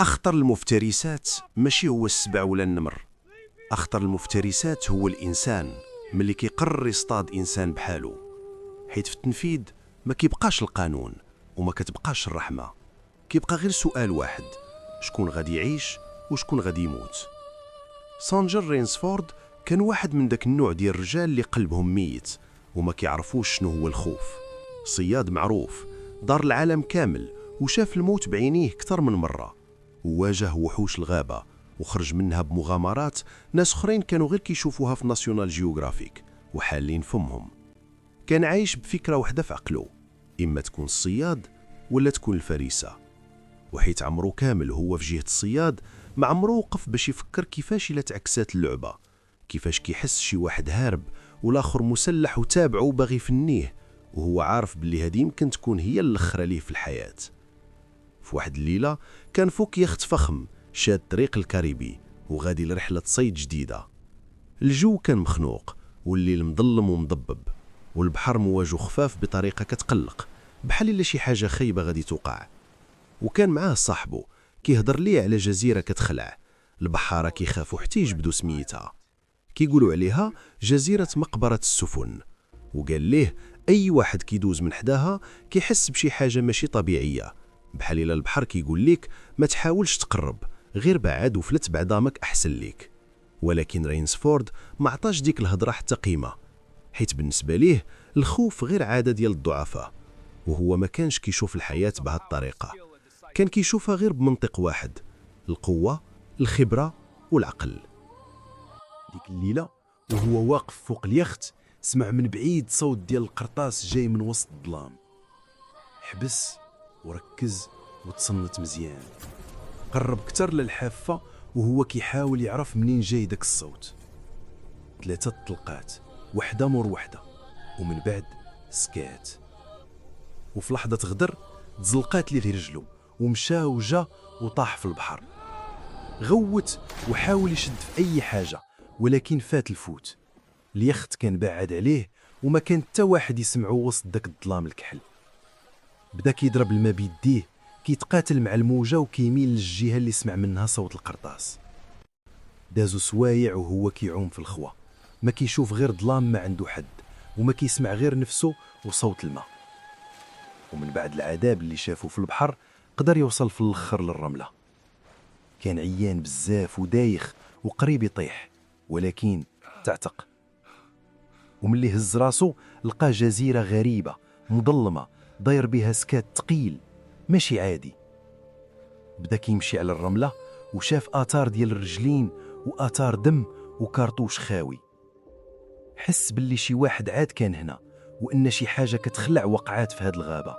أخطر المفترسات ماشي هو السبع ولا النمر، أخطر المفترسات هو الإنسان ملي كيقرر يصطاد إنسان بحاله، حيت في التنفيذ ما كيبقاش القانون وما كتبقاش الرحمة، كيبقى غير سؤال واحد: شكون غادي يعيش وشكون غادي يموت. سانجر رينسفورد كان واحد من داك النوع ديال الرجال اللي قلبهم ميت وما كيعرفوش شنو هو الخوف. صياد معروف، دار العالم كامل وشاف الموت بعينيه كتر من مرة، وواجه وحوش الغابة وخرج منها بمغامرات ناس اخرين كانوا غير كيشوفوها في ناسيونال جيوغرافيك وحالين فمهم. كان عايش بفكرة واحدة في عقله: إما تكون الصياد ولا تكون الفريسة. وحيت عمرو كامل هو في جهة الصياد، ما عمرو وقف باش يفكر كيفاش إلا تعكسات اللعبة، كيفاش كيحس شي واحد هارب والآخر مسلح وتابعه باغي يفنيه، وهو عارف باللي هذه يمكن تكون هي الأخرى ليه في الحياة. في واحد الليلة كان فوق يخت فخم شاد طريق الكاريبي وغادي لرحلة صيد جديدة. الجو كان مخنوق والليل مظلم ومضبب، والبحر مواجه خفاف بطريقة كتقلق، بحال إلا شي حاجة خايبة غادي توقع. وكان معاه صاحبه كيهضر ليه على جزيرة كتخلع، البحارة كيخافوا حتى يجبدوا سميتها، كيقولوا عليها جزيرة مقبرة السفن. وقال ليه أي واحد كيدوز من حداها كيحس بشي حاجة ماشي طبيعية، بحال إلا البحر كيقول ليك ما تحاولش تقرب، غير بعد وفلت بعظامك أحسن ليك. ولكن رينسفورد ما عطاش ديك الهضرة حتى قيمة، حيت بالنسبة ليه الخوف غير عادة ديال الضعفاء، وهو ما كانش كيشوف الحياة بهذه الطريقة، كان كيشوفها غير بمنطق واحد: القوة، الخبرة والعقل. ديك الليلة وهو واقف فوق اليخت سمع من بعيد صوت ديال القرطاس جاي من وسط الظلام. حبس وركز وتصنت مزيان، قرب كتر للحافة وهو كيحاول يعرف منين جاي داك الصوت. 3 طلقات، وحدة مور وحدة، ومن بعد سكات. وفي لحظة غدر تزلقات ليه رجلو ومشى وجا وطاح في البحر. غوت وحاول يشد في أي حاجة ولكن فات الفوت. اليخت كان بعد عليه وما كان حتى واحد يسمعه وسط داك الظلام الكحل. بدا كيضرب الماء بيديه، كيتقاتل مع الموجة وكيميل للجهة اللي سمع منها صوت القرطاس. دازو سوايع وهو كيعوم في الخوة، ما كيشوف غير ظلام ما عنده حد، وما كيسمع غير نفسه وصوت الماء. ومن بعد العذاب اللي شافه في البحر قدر يوصل في الاخر للرملة. كان عيان بزاف ودايخ وقريب يطيح، ولكن تعتق. وملي هز راسو لقى جزيرة غريبة مظلمة داير بها سكات تقيل ماشي عادي. بدا كيمشي على الرملة وشاف آثار ديال الرجلين وآثار دم وكارطوش خاوي. حس باللي شي واحد عاد كان هنا، وإن شي حاجة كتخلع وقعات في هاد الغابة.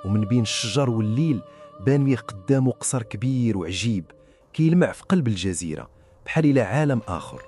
ومن بين الشجر والليل بان ليه قدامه قصر كبير وعجيب كيلمع في قلب الجزيرة بحال إلى عالم آخر.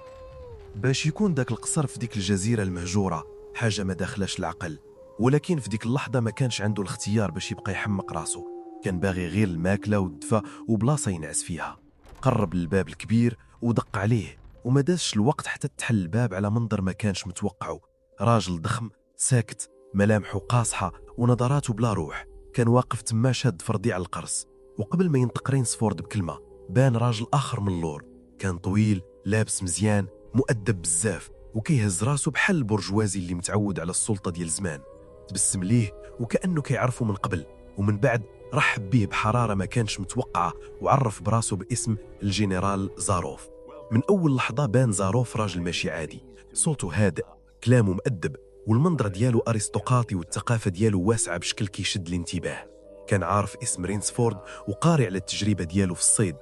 باش يكون داك القصر في ديك الجزيرة المهجورة حاجة ما داخلاش العقل، ولكن في ديك اللحظة ما كانش عنده الاختيار باش يبقى يحمق راسه، كان باغي غير الماكلة والدفا وبلاصة ينعس فيها. قرب للباب الكبير ودق عليه، وما دازش الوقت حتى تحل الباب على منظر ما كانش متوقعه. راجل ضخم ساكت، ملامحه قاصحة ونظراته بلا روح، كان واقف تما شاد في رضيع القرص. وقبل ما ينطق رينسفورد بكلمة بان راجل آخر من اللور، كان طويل لابس مزيان مؤدب بزاف وكيهز راسه بحال البرجوازي اللي متعود على السلطة ديال زمان. تبسم ليه وكأنه كيعرفه من قبل، ومن بعد رحب به بحرارة ما كانش متوقعة وعرف براسه باسم الجنرال زاروف. من أول لحظة بان زاروف راجل ماشي عادي، صوته هادئ، كلامه مؤدب، والمنظر ديالو أرستقراطي والثقافة ديالو واسعة بشكل كيشد الانتباه. كان عارف اسم رينسفورد وقارئ على التجربة ديالو في الصيد،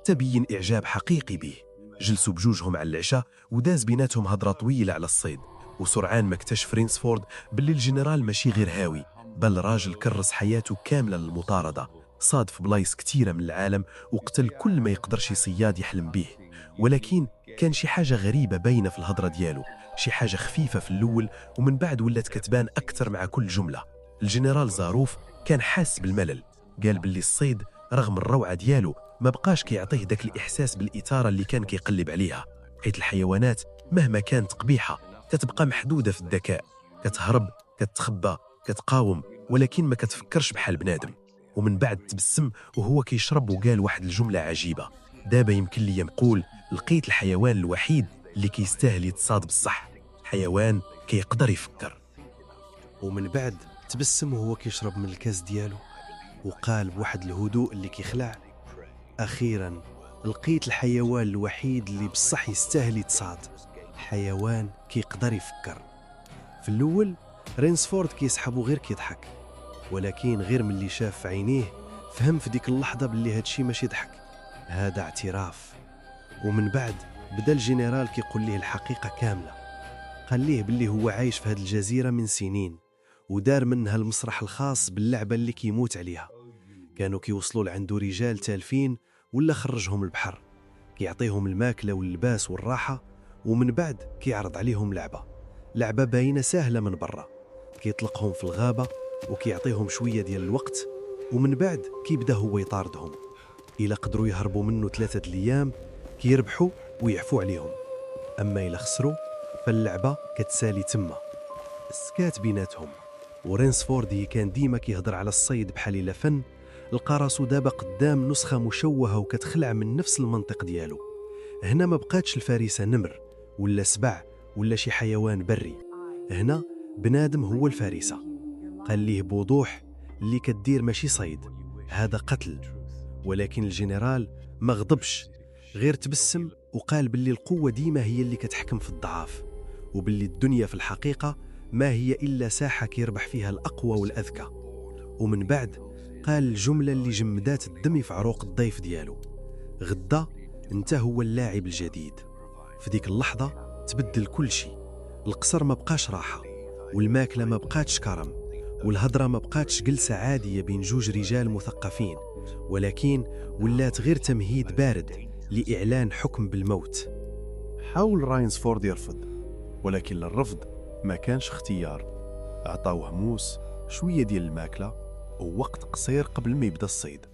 تبين إعجاب حقيقي به. جلسوا بجوجهم على العشاء وداز بيناتهم هضرة طويلة على الصيد، وسرعان ما اكتشف رينسفورد باللي الجنرال ماشي غير هاوي، بل راجل كرس حياته كاملة للمطاردة، صاد في بلايص كتيرة من العالم وقتل كل ما يقدر شي صياد يحلم به. ولكن كان شي حاجة غريبة باينة في الهضرة ديالو، شي حاجة خفيفة في الأول ومن بعد ولات كتبان أكثر مع كل جملة. الجنرال زاروف كان حاس بالملل، قال باللي الصيد رغم الروعة ديالو ما بقاش كيعطيه داك الإحساس بالإثارة اللي كان كيقلب عليها، حيث الحيوانات مهما كانت قبيحة كتبقى محدودة في الذكاء، كتهرب، كتخبى، كتقاوم، ولكن ما كتفكرش بحال بنادم. ومن بعد تبسم وهو كيشرب وقال واحد الجملة عجيبة: دابا يمكن لي نقول لقيت الحيوان الوحيد اللي كيستاهل يتصاد بصح، حيوان كيقدر يفكر. ومن بعد تبسم وهو كيشرب من الكاس ديالو وقال بواحد الهدوء اللي كيخلع: أخيرا لقيت الحيوان الوحيد اللي بصح يستاهل يتصاد، حيوان كيقدر يفكر. في الأول رينسفورد كيسحبو غير كيضحك، ولكن غير من اللي شاف في عينيه فهم في ديك اللحظة باللي هادشي ماشي ضحك، هذا اعتراف. ومن بعد بدا الجنرال كيقول ليه الحقيقة كاملة، قال ليه باللي هو عايش في هاد الجزيرة من سنين ودار منها المسرح الخاص باللعبة اللي كيموت عليها. كانوا كيوصلوا لعنده رجال تالفين ولا خرجهم البحر، كيعطيهم الماكلة واللباس والراحة، ومن بعد كيعرض عليهم لعبة باينة سهلة من برا، كيطلقهم في الغابة وكيعطيهم شوية ديال الوقت، ومن بعد كيبدا هو يطاردهم. إلا قدروا يهربوا منه 3 أيام كيربحوا ويعفو عليهم، أما إلا خسروا فاللعبة كتسالي تما. السكات بيناتهم، ورينسفورد كان ديما كيهضر على الصيد بحال إلا فن، لقى راسو دابا قدام نسخة مشوهة وكتخلع من نفس المنطق ديالو. هنا ما بقاتش الفريسة نمر ولا سبع ولا شي حيوان بري، هنا بنادم هو الفريسة. قال ليه بوضوح: اللي كدير ماشي صيد، هذا قتل. ولكن الجنرال ما غضبش، غير تبسم وقال باللي القوة ديما هي اللي كتحكم في الضعاف، وباللي الدنيا في الحقيقة ما هي إلا ساحة كيربح فيها الأقوى والأذكى. ومن بعد قال الجملة اللي جمدات الدم في عروق الضيف ديالو: غدا انت هو اللاعب الجديد. في ديك اللحظة تبدل كل شيء، القصر ما بقاش راحة، والماكلة ما بقاتش كرم، والهضرة ما بقاتش جلسة عادية بين جوج رجال مثقفين، ولكن ولات غير تمهيد بارد لإعلان حكم بالموت. حاول راينسفورد يرفض، ولكن للرفض ما كانش اختيار. عطاوه موس، شوية ديال الماكلة، ووقت قصير قبل ما يبدا الصيد.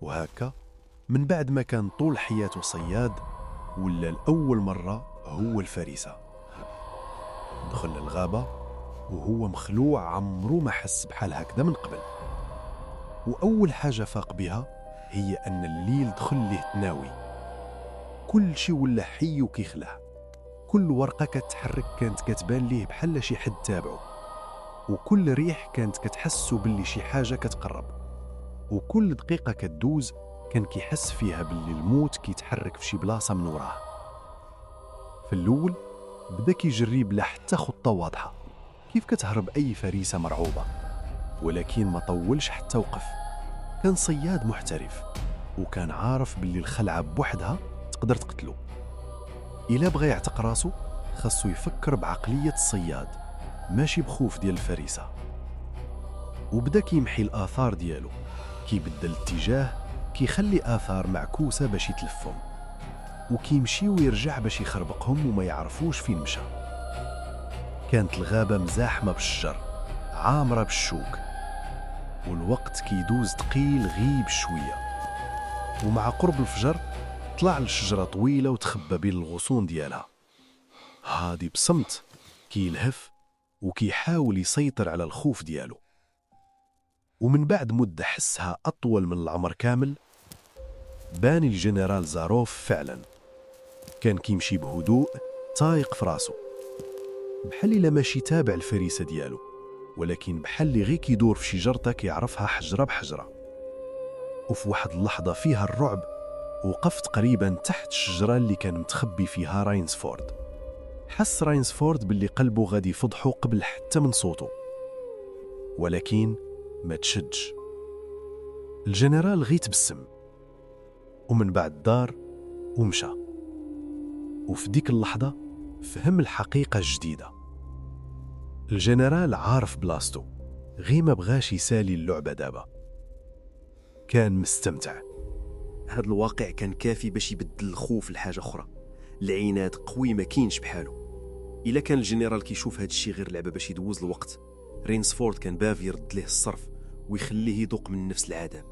وهكا من بعد ما كان طول حياته صياد، ولا لأول مرة هو الفريسة. دخل للغابة وهو مخلوع، عمرو ما حس بحال هكذا من قبل. وأول حاجة فاق بها هي أن الليل دخل ليه تناوي، كل شي ولا حي وكيخلع، كل ورقة كتحرك كانت كتبان ليه بحال شي حد تابعه، وكل ريح كانت كتحسو باللي شي حاجة كتقرب، وكل دقيقة كتدوز كان كيحس فيها باللي الموت كيتحرك في شي بلاصة من وراه. في الأول بدا كيجري بلا حتى خطة واضحة، كيف كتهرب أي فريسة مرعوبة، ولكن ما طولش حتى وقف. كان صياد محترف، وكان عارف باللي الخلعة بوحدها تقدر تقتله. إلا بغى يعتق راسو خاصو يفكر بعقلية الصياد، ماشي بخوف ديال الفريسة. وبدا كيمحي الآثار ديالو، كيبدل اتجاه، كيخلي آثار معكوسة باش يتلفهم، وكيمشي ويرجع باش يخربقهم وما يعرفوش فين مشى. كانت الغابة مزاحمة بالشجر، عامرة بالشوك، والوقت كيدوز ثقيل غيب شوية. ومع قرب الفجر طلع لشجرة طويلة وتخبى بين الغصون ديالها. هادي بصمت كيلهف وكيحاول يسيطر على الخوف ديالو. ومن بعد مدة حسها أطول من العمر كامل، بان الجنرال زاروف فعلا. كان كيمشي بهدوء طايق في راسو، بحال إلا ماشي تابع الفريسة ديالو، ولكن بحال اللي غير كيدور في شجرته كيعرفها حجرة بحجرة. وفي واحد اللحظة فيها الرعب وقفت قريبا تحت الشجرة اللي كان متخبي فيها راينسفورد. حس راينسفورد باللي قلبه غادي يفضحه قبل حتى من صوته، ولكن ما تشدش. الجنرال غي تبسم، ومن بعد دار ومشى. وفي ديك اللحظة فهم الحقيقة الجديدة. الجنرال عارف بلاصتو، غي ما بغاش يسالي اللعبة دابا. كان مستمتع. هاد الواقع كان كافي باش يبدل الخوف لحاجة أخرى، العناد قوي ما كينش بحالو. إلا كان الجنرال كيشوف هاد الشي غير لعبة باش يدوز الوقت، رينسفورد كان باغي يرد ليه الصرف ويخليه يذوق من نفس العذاب.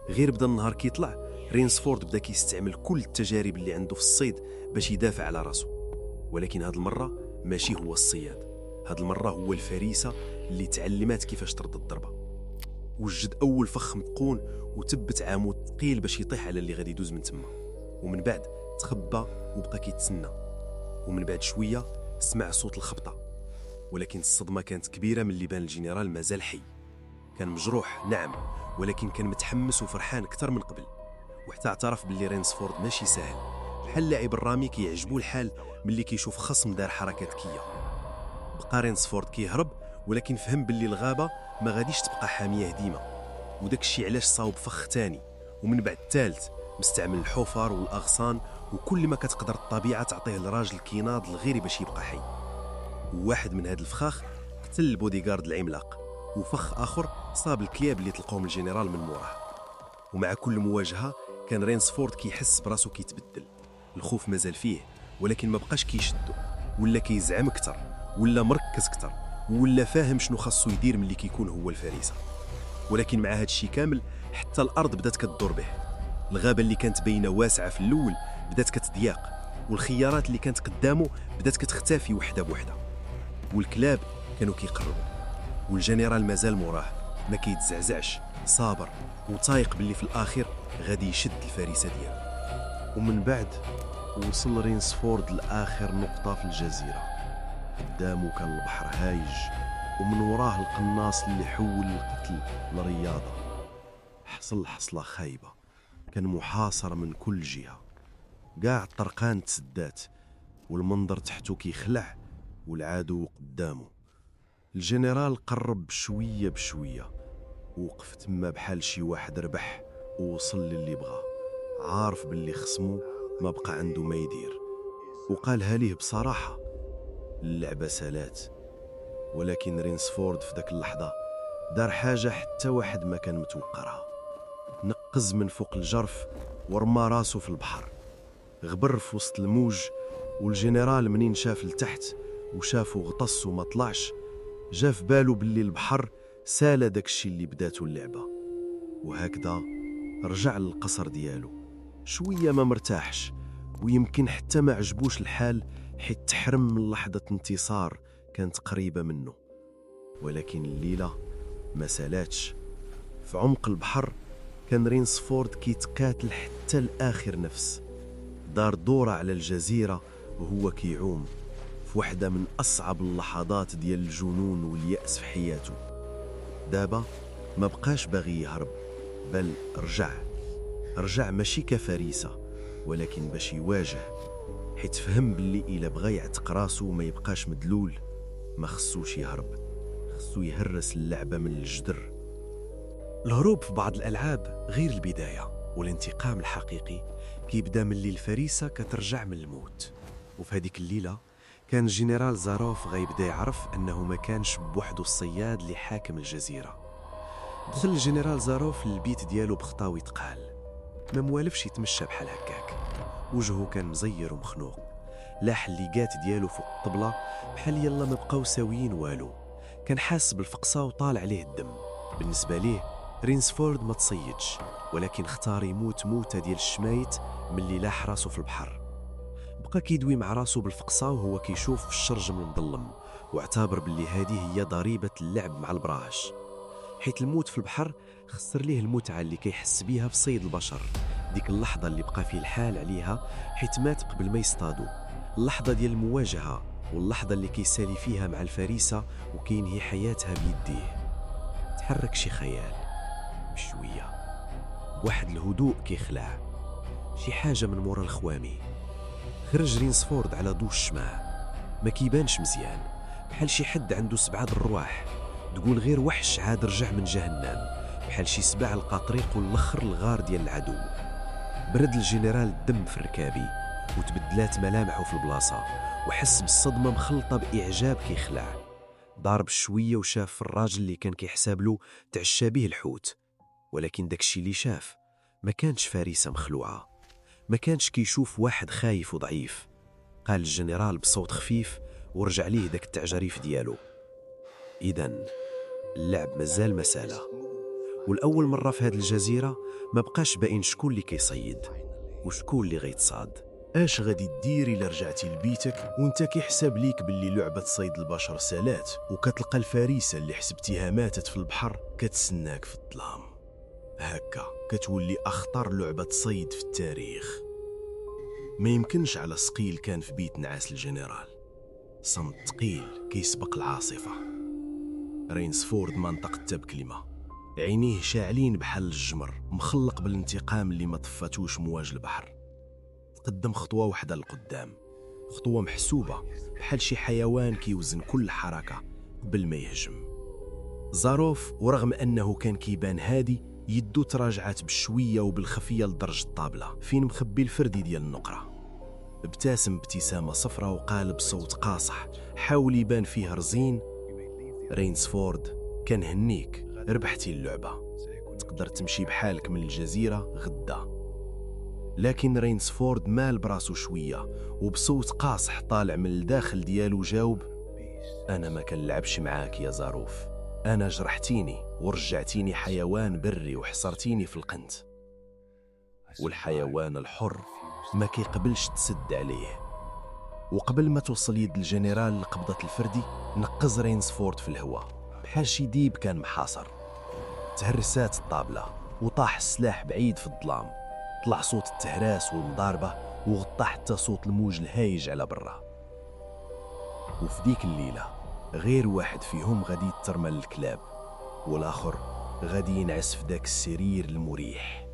غير بدا النهار كيطلع، رينسفورد بدا كيستعمل كل التجارب اللي عنده في الصيد باش يدافع على راسو. ولكن هاد المرة ماشي هو الصياد، هاد المرة هو الفريسة اللي تعلمات كيفاش ترد الضربة. وجد اول فخ مطقون وتبت عمود ثقيل باش يطيح على اللي غادي يدوز من تما. ومن بعد تخبى وبقى كيتسنى. ومن بعد شويه سمع صوت الخبطه، ولكن الصدمه كانت كبيره من اللي بان الجنرال مازال حي. كان مجروح نعم، ولكن كان متحمس وفرحان اكثر من قبل. وحتى اعترف باللي رينسفورد ماشي ساهل، بحال اللاعب الرامي كيعجبو الحال ملي كيشوف خصم دار حركه ذكيه. بقى رينسفورد كيهرب، ولكن فهم باللي الغابه ما غاديش تبقى حاميه ديما، وداك الشيء علاش صاوب فخ تاني ومن بعد الثالث، مستعمل الحفر والاغصان وكل ما كتقدر الطبيعه تعطيه لراجل كيناض الغير باش يبقى حي. وواحد من هاد الفخاخ قتل البوديغارد العملاق، وفخ اخر صاب الكلاب اللي طلقوهم الجنرال من موراه. ومع كل مواجهه كان رينسفورد كيحس براسو كيتبدل. الخوف مازال فيه، ولكن ما بقاش كيشدو، ولا كيزعم اكثر، ولا مركز اكثر، ولا فاهم شنو خاصو يدير ملي كيكون هو الفريسه. ولكن مع هاد الشيء كامل حتى الارض بدات كتدور به. الغابه اللي كانت باينه واسعه في الاول بدات كتضيق، والخيارات اللي كانت قدامه بدات كتختفي وحده بوحده. والكلاب كانوا كيقربوا، والجنرال مازال موراه ما كيتزعزعش، صابر وطايق باللي في الاخر غادي يشد الفريسه ديالو. ومن بعد وصل رينسفورد لآخر نقطة في الجزيرة. قدامه كان البحر هايج، ومن وراه القناص اللي حول القتل لرياضة. حصل حصلة خايبة، كان محاصر من كل جهة، قاع الطرقان تسدات، والمنظر تحته كيخلع والعدو قدامه. الجنرال قرب شوية بشوية، ووقف تما بحال شي واحد ربح ووصل للي بغاه، عارف باللي خصمو ما بقى عنده ما يدير. وقالها ليه بصراحة، اللعبة سالات. ولكن رينسفورد في ذاك اللحظة دار حاجة حتى واحد ما كان متوقعها. نقز من فوق الجرف ورمى راسو في البحر، غبر في وسط الموج. والجنرال منين شاف لتحت وشافو غطس وما طلعش، جا في بالو باللي البحر سال داكشي اللي بداتو اللعبة. وهكذا رجع للقصر ديالو، شوية ما مرتاحش، ويمكن حتى ما عجبوش الحال، حيت تحرم من لحظة انتصار كانت قريبة منه. ولكن الليلة ما سالاتش. في عمق البحر كان رينسفورد كيتقاتل حتى لآخر نفس. دار دورة على الجزيرة وهو كيعوم في واحدة من أصعب اللحظات ديال الجنون واليأس في حياته. دابا ما بقاش باغي يهرب، بل رجع ماشي كفريسة، ولكن باش يواجه، حيت فهم باللي إلا بغى يعتق راسو ما يبقاش مدلول، ما خصوش يهرب، خصو يهرس اللعبة من الجدر. الهروب في بعض الألعاب غير البداية، والانتقام الحقيقي كيبدا من اللي الفريسة كترجع من الموت. وفي هذيك الليلة كان الجنرال زاروف غيبدا يعرف أنه ما كانش بوحدو الصياد اللي حاكم الجزيرة. دخل الجنرال زاروف للبيت ديالو بخطاوي تقال، ما موالفش يتمشى بحال هكاك، وجهه كان مزير ومخنوق، لاح الليقات ديالو فوق الطبلة بحال يلا ما بقاو ساويين والو. كان حاس بالفقصة وطالع عليه الدم. بالنسبة ليه رينسفورد ما تصيدش، ولكن اختار يموت موتة ديال الشمايت ملي لاح راسو في البحر. بقى كيدوي مع راسو بالفقصة وهو كيشوف في الشرج من المظلم، واعتبر باللي هذه هي ضريبة اللعب مع البراش، حيت الموت في البحر خسر ليه المتعة اللي كيحس بيها في صيد البشر. ديك اللحظة اللي بقى فيه الحال عليها حيت مات قبل ما يصطادو، اللحظة ديال المواجهة، واللحظة اللي كيسالي فيها مع الفريسة وكينهي حياتها بيديه. تحرك شي خيال بشوية، بواحد الهدوء كيخلع، شي حاجة من مورا الخوامي. خرج رينسفورد على ضو الشمع، ما كيبانش مزيان، بحال شي حد عنده 7 الرواح، تقول غير وحش عاد رجع من جهنم، بحال شي سبع لقى طريقو للخر الغار ديال العدو. برد الجنرال الدم في ركابي، وتبدلات ملامحه في البلاصة، وحس بالصدمة مخلطة بإعجاب كيخلع. ضارب شوية وشاف الراجل اللي كان كيحساب له تعشى به الحوت، ولكن داكشي اللي شاف ما كانش فريسة مخلوعة، ما كانش كيشوف واحد خايف وضعيف. قال الجنرال بصوت خفيف ورجع ليه داك التعجريف ديالو، إذن اللعب مازال مسالة، والأول مرة في هذه الجزيرة ما بقاش باين شكون اللي كيصيد وشكون اللي غيتصاد. اش غادي دير الا رجعتي لبيتك وانت كيحسب ليك باللي لعبة صيد البشر سالات، وكتلقى الفريسة اللي حسبتيها ماتت في البحر كتسناك في الظلام؟ هكا كتولي أخطر لعبة صيد في التاريخ. ما يمكنش على سقيل كان في بيت نعاس الجنرال، صمت ثقيل كيسبق العاصفة. رينسفورد ما نطق حتى بكلمة، عينيه شاعلين بحال الجمر مخلق بالانتقام اللي ما طفاتوش مواج البحر. تقدم خطوة واحدة لقدام، خطوة محسوبة بحال شي حيوان كيوزن كل حركة قبل ما يهجم. زاروف ورغم أنه كان كيبان هادي، يدو تراجعات بشوية وبالخفية لدرج الطابلة فين مخبي الفردي ديال النقرة. ابتسم ابتسامة صفرة وقال بصوت قاصح حاول يبان فيه رزين: رينسفورد، كنهنيك، ربحتي اللعبة، تقدر تمشي بحالك من الجزيرة غدا. لكن رينسفورد مال براسو شوية وبصوت قاصح طالع من الداخل ديالو جاوب: أنا ما كنلعبش معاك يا زاروف، أنا جرحتيني ورجعتيني حيوان بري وحصرتيني في القنت، والحيوان الحر ما كيقبلش تسد عليه. وقبل ما توصل يد الجنرال لقبضة الفردي، نقز رينسفورد في الهواء بحال شي ديب كان محاصر. تهرسات الطابلة وطاح السلاح بعيد في الظلام، طلع صوت التهراس والمضاربة وغطى حتى صوت الموج الهايج على برا. وفي ديك الليلة غير واحد فيهم غادي يترمى للكلاب، والآخر غادي ينعس في داك السرير المريح.